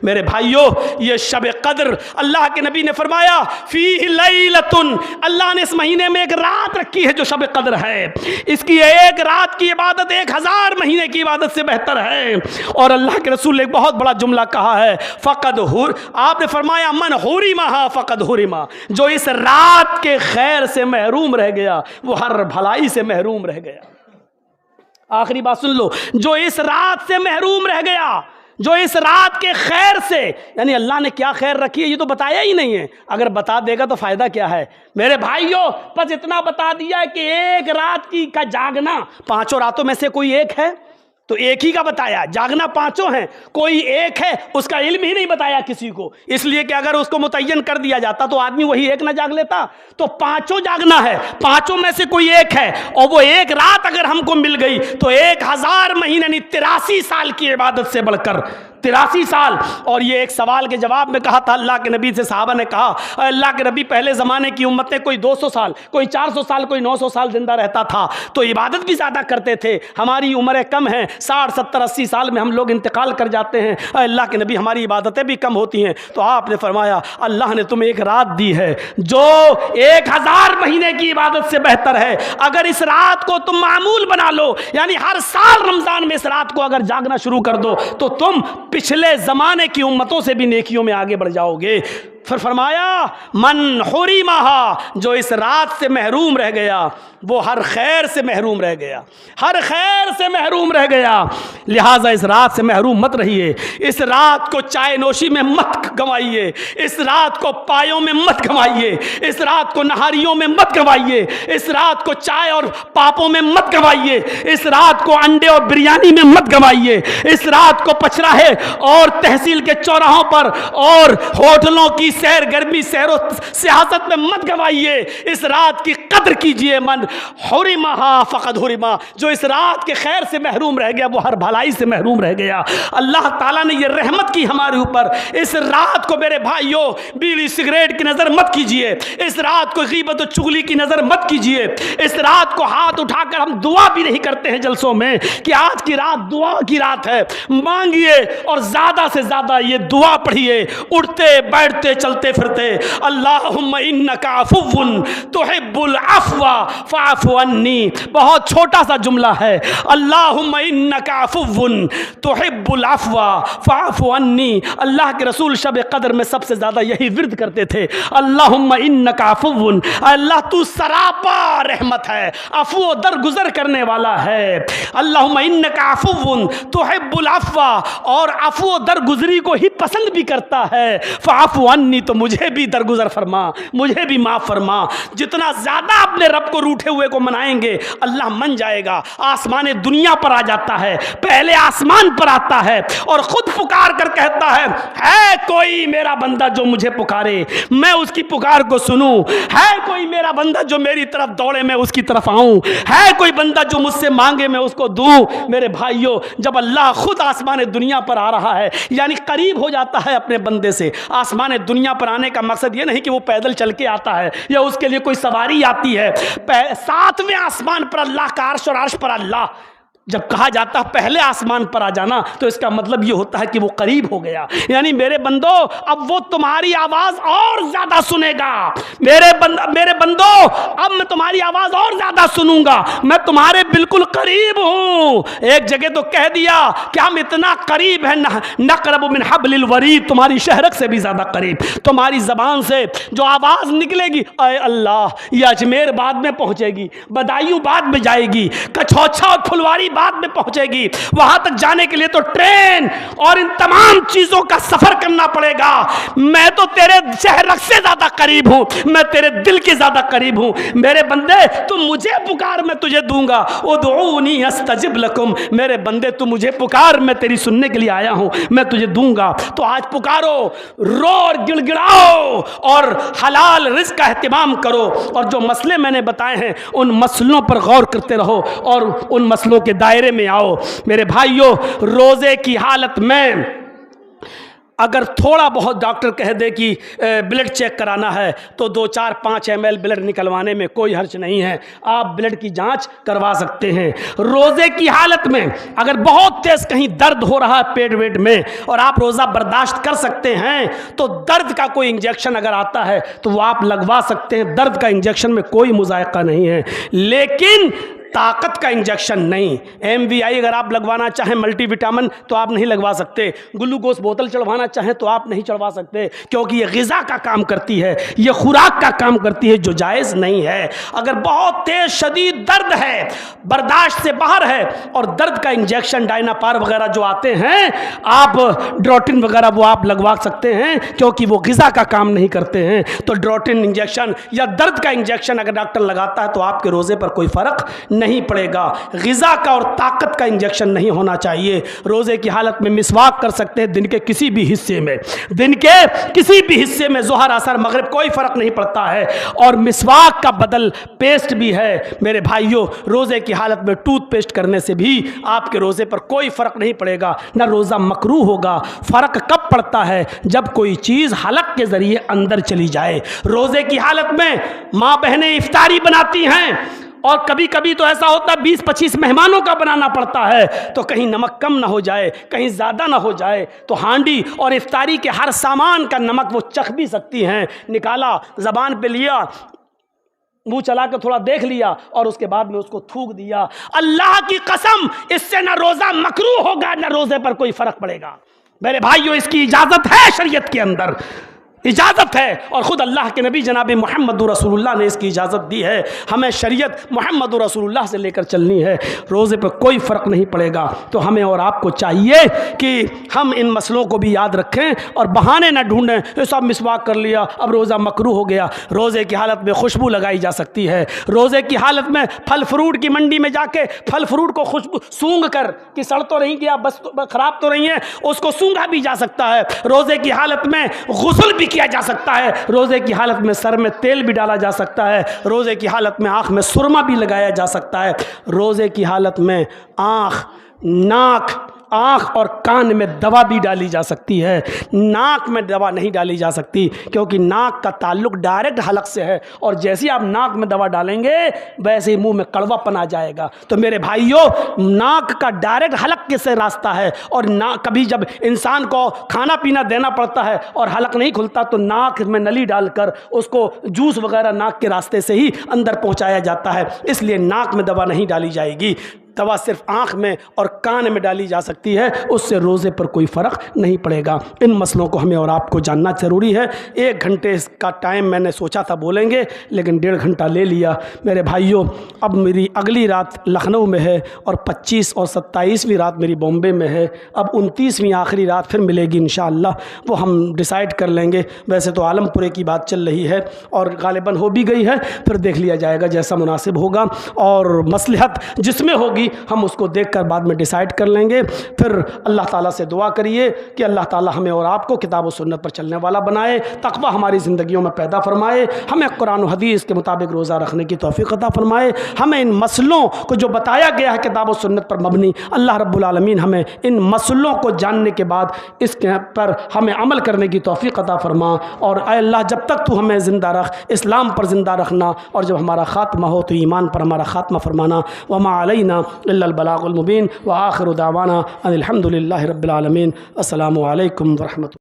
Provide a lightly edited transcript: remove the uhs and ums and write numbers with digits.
میرے بھائیوں یہ شب قدر اللہ کے نبی نے فرمایا فیہ لیلۃ، اللہ نے اس مہینے میں ایک رات رکھی ہے جو شب قدر ہے، اس کی ایک رات کی عبادت 1000 مہینے کی عبادت سے بہتر ہے۔ اور اللہ کے رسول نے ایک بہت بڑا جملہ کہا ہے، آپ نے فرمایا من حرمھا فقد حرما، جو اس رات کے خیر سے محروم رہ گیا وہ ہر بھلائی سے محروم رہ گیا۔ آخری بات سن لو، جو اس رات سے محروم رہ گیا، جو اس رات کے خیر سے، یعنی اللہ نے کیا خیر رکھی ہے یہ تو بتایا ہی نہیں ہے، اگر بتا دے گا تو فائدہ کیا ہے؟ میرے بھائیوں بس اتنا بتا دیا ہے کہ ایک رات کی کا جاگنا 5 راتوں میں سے کوئی ایک ہے تو ایک ہی کا بتایا، جاگنا 5 ہیں، کوئی ایک ہے اس کا علم ہی نہیں بتایا کسی کو، اس لیے کہ اگر اس کو متعین کر دیا جاتا تو آدمی وہی ایک نہ جاگ لیتا، تو 5 جاگنا ہے، 5 میں سے کوئی ایک ہے، اور وہ ایک رات اگر ہم کو مل گئی تو 1000 مہینے یعنی 83 سال کی عبادت سے بڑھ کر 83 سال۔ اور یہ ایک سوال کے جواب میں کہا تھا اللہ کے نبی سے، صحابہ نے کہا اے اللہ کے نبی پہلے زمانے کی امتیں کوئی 200 سال، کوئی 400 سال، کوئی 900 سال زندہ رہتا تھا تو عبادت بھی زیادہ کرتے تھے، ہماری عمریں کم ہیں، 60 70 80 سال میں ہم لوگ انتقال کر جاتے ہیں، اے اللہ کے نبی ہماری عبادتیں بھی کم ہوتی ہیں۔ تو آپ نے فرمایا اللہ نے تمہیں ایک رات دی ہے جو 1000 مہینے کی عبادت سے بہتر ہے، اگر اس رات کو تم معمول بنا لو، یعنی ہر سال رمضان میں اس رات کو اگر جاگنا شروع کر دو تو تم پچھلے زمانے کی امتوں سے بھی نیکیوں میں آگے بڑھ جاؤ گے۔ پھر فرمایا من حرمھا، جو اس رات سے محروم رہ گیا وہ ہر خیر سے محروم رہ گیا، ہر خیر سے محروم رہ گیا، لہٰذا اس رات سے محروم مت رہیے، اس رات کو چائے نوشی میں مت گنوائیے، اس رات کو پایوں میں مت گنوائیے، اس رات کو نہاریوں میں مت گنوائیے، اس رات کو چائے اور پاپوں میں مت گنوائیے، اس رات کو انڈے اور بریانی میں مت گنوائیے، اس رات کو پچراہے اور تحصیل کے چوراہوں پر اور ہوٹلوں کی سیر گرمی سیر و سیاست میں مت گوائیے، اس رات کی قدر کیجئے۔ من حرمھا فقد حرما، جو اس رات کے خیر سے محروم رہ گیا وہ ہر بھلائی سے محروم رہ گیا۔ اللہ تعالیٰ نے یہ رحمت کی ہمارے اوپر، اس رات کو میرے بھائیوں بیڑی سگریٹ کی نظر مت کیجئے، اس رات کو غیبت و چغلی کی نظر مت کیجئے، اس رات کو ہاتھ اٹھا کر ہم دعا بھی نہیں کرتے ہیں جلسوں میں کہ آج کی رات دعا کی رات ہے، مانگیے اور زیادہ سے زیادہ یہ دعا پڑھیے، اٹھتے بیٹھتے چلتے پھرتے، اللہم انک عفو تحب العفو فاعف عنی، بہت چھوٹا سا جملہ ہے، اللہم انک عفو تحب العفو فاعف عنی۔ اللہ کے رسول شب قدر میں سب سے زیادہ یہی ورد کرتے تھے، اللہم انک عفو، اللہ تو سراپا رحمت ہے، عفو درگزر کرنے والا ہے، اللہم انک عفو تحب العفو، اور عفو درگزری کو ہی پسند بھی کرتا ہے، فاعف عنی، تو مجھے بھی درگزر فرما، مجھے بھی معاف فرما۔ جتنا زیادہ اپنے رب کو روٹھے ہوئے کو منائیں گے اللہ من جائے گا، آسمان دنیا پر آ جاتا ہے، پہلے آسمان پر آتا ہے اور خود پکار کر کہتا ہے کوئی میرا بندہ جو مجھے پکارے میں اس کی پکار کو سنوں، ہے کوئی میرا بندہ جو میری طرف دوڑے میں اس کی طرف آؤں، ہے کوئی بندہ جو مجھ سے مانگے میں اس کو دوں۔ میرے بھائیوں جب اللہ خود آسمان دنیا پر آ رہا ہے یعنی قریب ہو جاتا ہے اپنے بندے سے، آسمان دنیا پر آنے کا مقصد یہ نہیں کہ وہ پیدل چل کے آتا ہے یا اس کے لیے کوئی سواری آتی ہے، 7ویں آسمان پر اللہ کا عرش اور عرش پر اللہ، جب کہا جاتا ہے پہلے آسمان پر آ جانا تو اس کا مطلب یہ ہوتا ہے کہ وہ قریب ہو گیا، یعنی میرے بندو اب وہ تمہاری آواز اور زیادہ سنے گا، میرے بندو اب میں تمہاری آواز اور زیادہ سنوں گا، میں تمہارے بالکل قریب ہوں۔ ایک جگہ تو کہہ دیا کہ ہم اتنا قریب ہیں، نقرب من حبل الورید، تمہاری شہرک سے بھی زیادہ قریب، تمہاری زبان سے جو آواز نکلے گی اے اللہ یہ اجمیر بعد میں پہنچے گی، بدایوں بعد میں جائے گی، کچھوچھا اور پھلواری بعد میں پہنچے گی، وہاں تک جانے کے لیے تو ٹرین اور ان تمام چیزوں کا سفر کرنا پڑے گا، میں تو تیرے شہرک سے زیادہ قریب ہوں، میں تیرے دل کے زیادہ قریب ہوں، میرے بندے تو مجھے پکار میں تجھے دوں گا، ادعونی استجب لکم، میرے بندے تو مجھے پکار میں تیری سننے کے لیے آیا ہوں، میں تجھے دوں گا۔ تو آج پکارو، رو اور گڑ گڑاؤ اور حلال رزق کا اہتمام کرو، اور جو مسئلے میں نے بتائے ہیں ان مسئلوں پر غور کرتے رہو اور ان مسئلوں کے دائرے میں آؤ۔ میرے بھائیوں روزے کی حالت میں اگر تھوڑا بہت ڈاکٹر کہہ دے کہ بلڈ چیک کرانا ہے تو 2-4-5 ml بلڈ نکلوانے میں کوئی حرج نہیں ہے، آپ بلڈ کی جانچ کروا سکتے ہیں۔ روزے کی حالت میں اگر بہت تیز کہیں درد ہو رہا ہے پیٹ ویٹ میں اور آپ روزہ برداشت کر سکتے ہیں تو درد کا کوئی انجیکشن اگر آتا ہے تو وہ آپ لگوا سکتے ہیں، درد کا انجیکشن میں کوئی مذائقہ نہیں ہے، لیکن طاقت کا انجیکشن نہیں۔ MVI اگر آپ لگوانا چاہیں ملٹی وٹامن تو آپ نہیں لگوا سکتے، گلوکوز بوتل چڑھوانا چاہیں تو آپ نہیں چڑھوا سکتے، کیونکہ یہ غذا کا کام کرتی ہے، یہ خوراک کا کام کرتی ہے جو جائز نہیں ہے۔ اگر بہت تیز شدید درد ہے، برداشت سے باہر ہے، اور درد کا انجیکشن ڈائناپار وغیرہ جو آتے ہیں، آپ ڈروٹن وغیرہ وہ آپ لگوا سکتے ہیں، کیونکہ وہ غذا کا کام نہیں کرتے ہیں۔ تو ڈروٹن انجیکشن یا درد کا انجیکشن اگر ڈاکٹر لگاتا ہے تو آپ کے روزے پر کوئی فرق نہیں پڑے گا۔ غذا کا اور طاقت کا انجیکشن نہیں ہونا چاہیے۔ روزے کی حالت میں مسواک کر سکتے ہیں دن کے کسی بھی حصے میں، دن کے کسی بھی حصے میں، ظہر عصر مغرب کوئی فرق نہیں پڑتا ہے، اور مسواک کا بدل پیسٹ بھی ہے۔ میرے بھائیوں، روزے کی حالت میں ٹوتھ پیسٹ کرنے سے بھی آپ کے روزے پر کوئی فرق نہیں پڑے گا، نہ روزہ مکروہ ہوگا۔ فرق کب پڑتا ہے؟ جب کوئی چیز حلق کے ذریعے اندر چلی جائے۔ روزے کی حالت میں ماں بہنیں افطاری بناتی ہیں، اور کبھی کبھی تو ایسا ہوتا ہے 20-25 مہمانوں کا بنانا پڑتا ہے، تو کہیں نمک کم نہ ہو جائے، کہیں زیادہ نہ ہو جائے، تو ہانڈی اور افطاری کے ہر سامان کا نمک وہ چکھ بھی سکتی ہیں۔ نکالا، زبان پہ لیا، منہ چلا کے تھوڑا دیکھ لیا اور اس کے بعد میں اس کو تھوک دیا۔ اللہ کی قسم، اس سے نہ روزہ مکروہ ہوگا نہ روزے پر کوئی فرق پڑے گا۔ میرے بھائیوں، اس کی اجازت ہے، شریعت کے اندر اجازت ہے، اور خود اللہ کے نبی جناب محمد رسول اللہ نے اس کی اجازت دی ہے۔ ہمیں شریعت محمد رسول اللہ سے لے کر چلنی ہے، روزے پہ کوئی فرق نہیں پڑے گا۔ تو ہمیں اور آپ کو چاہیے کہ ہم ان مسئلوں کو بھی یاد رکھیں اور بہانے نہ ڈھونڈیں، یہ سب مسواک کر لیا اب روزہ مکروہ ہو گیا۔ روزے کی حالت میں خوشبو لگائی جا سکتی ہے، روزے کی حالت میں پھل فروٹ کی منڈی میں جا کے پھل فروٹ کو خوشبو سونگھ کر کہ سڑ تو نہیں گیا، بس خراب تو نہیں ہے، اس کو سونگھا بھی جا سکتا ہے۔ روزے کی حالت میں غسل بھی کیا جا سکتا ہے، روزے کی حالت میں سر میں تیل بھی ڈالا جا سکتا ہے، روزے کی حالت میں آنکھ میں سرما بھی لگایا جا سکتا ہے، روزے کی حالت میں آنکھ، ناک، آنکھ اور کان میں دوا بھی ڈالی جا سکتی ہے۔ ناک میں دوا نہیں ڈالی جا سکتی، کیونکہ ناک کا تعلق ڈائریکٹ حلق سے ہے، اور جیسے آپ ناک میں دوا ڈالیں گے ویسے ہی منہ میں کڑوا پن آ جائے گا۔ تو میرے بھائیوں، ناک کا ڈائریکٹ حلق کے سے راستہ ہے، اور کبھی جب انسان کو کھانا پینا دینا پڑتا ہے اور حلق نہیں کھلتا تو ناک میں نلی ڈال کر اس کو جوس وغیرہ ناک کے راستے سے ہی اندر پہنچایا جاتا ہے، اس لیے ناک میں دوا نہیں ڈالی جائے گی۔ دوا صرف آنکھ میں اور کان میں ڈالی جا سکتی ہے، اس سے روزے پر کوئی فرق نہیں پڑے گا۔ ان مسئلوں کو ہمیں اور آپ کو جاننا ضروری ہے۔ 1 گھنٹے کا ٹائم میں نے سوچا تھا بولیں گے، لیکن 1.5 گھنٹہ لے لیا۔ میرے بھائیوں، اب میری اگلی رات لکھنؤ میں ہے، اور 25 اور 27ویں رات میری بامبے میں ہے۔ اب 29ویں آخری رات پھر ملے گی انشاءاللہ، وہ ہم ڈیسائیڈ کر لیں گے۔ ویسے تو عالم پورے کی بات چل رہی ہے اور غالباً ہو بھی گئی ہے، پھر دیکھ لیا جائے گا جیسا مناسب ہوگا، اور مصلحت جس میں ہوگی ہم اس کو دیکھ کر بعد میں ڈیسائیڈ کر لیں گے۔ پھر اللہ تعالیٰ سے دعا کریے کہ اللہ تعالیٰ ہمیں اور آپ کو کتاب و سنت پر چلنے والا بنائے، تقوی ہماری زندگیوں میں پیدا فرمائے، ہمیں قرآن و حدیث کے مطابق روزہ رکھنے کی توفیق عطا فرمائے، ہمیں ان مسئلوں کو جو بتایا گیا ہے کتاب و سنت پر مبنی، اللہ رب العالمین ہمیں ان مسئلوں کو جاننے کے بعد اس کے پر ہمیں عمل کرنے کی توفیق عطا فرما، اور اے اللہ جب تک تو ہمیں زندہ رکھ، اسلام پر زندہ رکھنا، اور جب ہمارا خاتمہ ہو تو ایمان پر ہمارا خاتمہ فرمانا۔ وما علینا الا البلاغ المبین، وآخر دعوانا ان الحمد للہ رب العالمین۔ السلام علیکم ورحمۃ اللہ۔